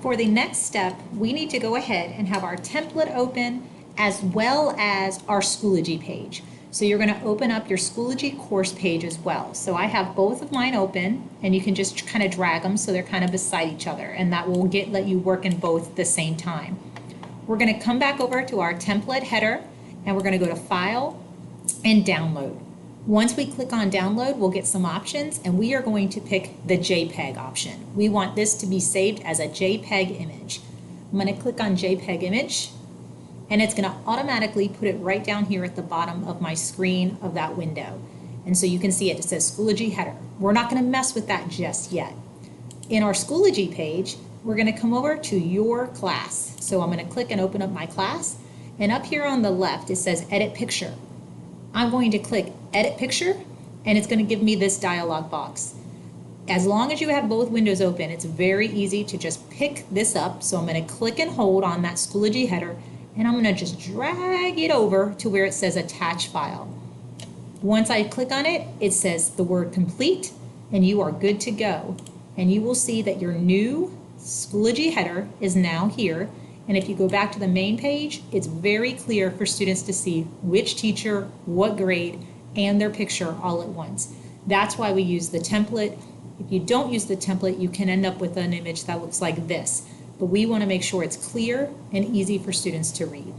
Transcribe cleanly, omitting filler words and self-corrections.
For the next step, we need to go ahead and have our template open as well as our Schoology page. So you're going to open up your Schoology course page as well. So I have both of mine open, and you can just kind of drag them so they're kind of beside each other, and that will let you work in both at the same time. We're going to come back over to our template header, and we're going to go to File and Download. Once we click on Download, we'll get some options, and we are going to pick the JPEG option. We want this to be saved as a JPEG image. I'm going to click on JPEG image, and it's going to automatically put it right down here at the bottom of my screen of that window. And so you can see it says Schoology header. We're not going to mess with that just yet. In our Schoology page, we're going to come over to your class. So I'm going to click and open up my class, and up here on the left it says Edit Picture. I'm going to click Edit Picture, and it's going to give me this dialog box. As long as you have both windows open, it's very easy to just pick this up. So I'm going to click and hold on that Schoology header, and I'm going to just drag it over to where it says Attach File. Once I click on it, it says the word complete, and you are good to go. And you will see that your new Schoology header is now here. And if you go back to the main page, it's very clear for students to see which teacher, what grade, and their picture all at once. That's why we use the template. If you don't use the template, you can end up with an image that looks like this. But we want to make sure it's clear and easy for students to read.